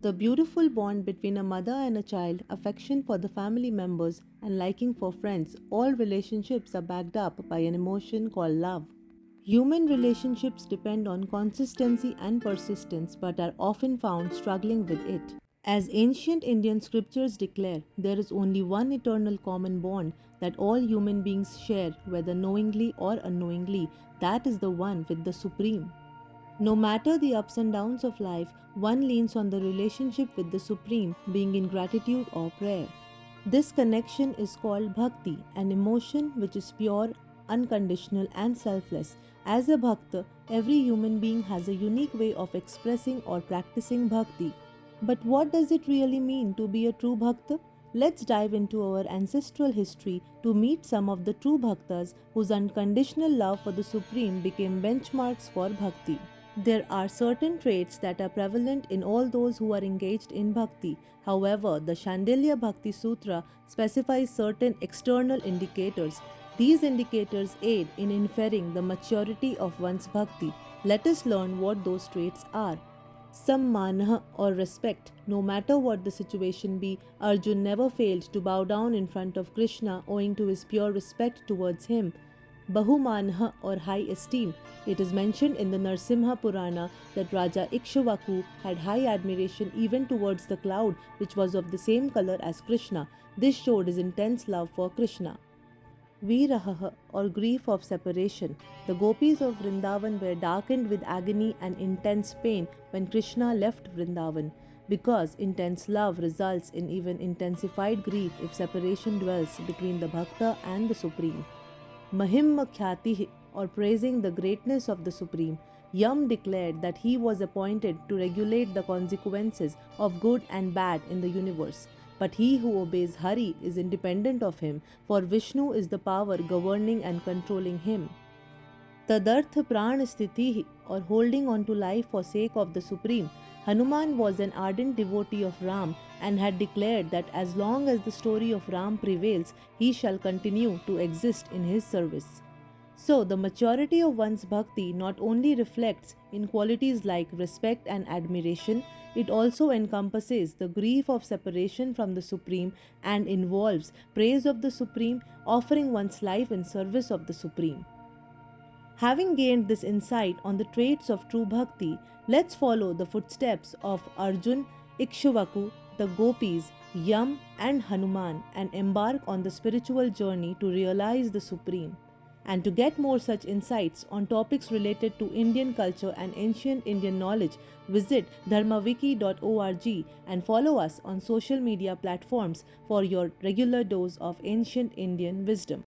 The beautiful bond between a mother and a child, affection for the family members, and liking for friends, all relationships are backed up by an emotion called love. Human relationships depend on consistency and persistence but are often found struggling with it. As ancient Indian scriptures declare, there is only one eternal common bond that all human beings share, whether knowingly or unknowingly, that is the one with the Supreme. No matter the ups and downs of life, one leans on the relationship with the Supreme, being in gratitude or prayer. This connection is called bhakti, an emotion which is pure, unconditional, and selfless. As a bhakta, every human being has a unique way of expressing or practicing bhakti. But what does it really mean to be a true bhakta? Let's dive into our ancestral history to meet some of the true bhaktas whose unconditional love for the Supreme became benchmarks for bhakti. There are certain traits that are prevalent in all those who are engaged in bhakti. However, the Shandilya Bhakti Sutra specifies certain external indicators. These indicators aid in inferring the maturity of one's bhakti. Let us learn what those traits are. Sammanah or respect. No matter what the situation be, Arjun never failed to bow down in front of Krishna owing to his pure respect towards him. Bahumanah or high esteem. It is mentioned in the Narsimha Purana that Raja Ikshvaku had high admiration even towards the cloud which was of the same color as Krishna. This showed his intense love for Krishna. Viraha or grief of separation. The gopis of Vrindavan were darkened with agony and intense pain when Krishna left Vrindavan, because intense love results in even intensified grief if separation dwells between the bhakta and the Supreme. Mahimma Khyati or praising the greatness of the Supreme. Yam declared that he was appointed to regulate the consequences of good and bad in the universe. But he who obeys Hari is independent of him, for Vishnu is the power governing and controlling him. Tadarth pran sthiti or holding on to life for sake of the Supreme. Hanuman was an ardent devotee of Ram and had declared that as long as the story of Ram prevails, he shall continue to exist in his service. So, the maturity of one's bhakti not only reflects in qualities like respect and admiration, it also encompasses the grief of separation from the Supreme and involves praise of the Supreme, offering one's life in service of the Supreme. Having gained this insight on the traits of true bhakti, let's follow the footsteps of Arjun, Ikshvaku, the gopis, Yam, and Hanuman and embark on the spiritual journey to realize the Supreme. And to get more such insights on topics related to Indian culture and ancient Indian knowledge, visit dharmawiki.org and follow us on social media platforms for your regular dose of ancient Indian wisdom.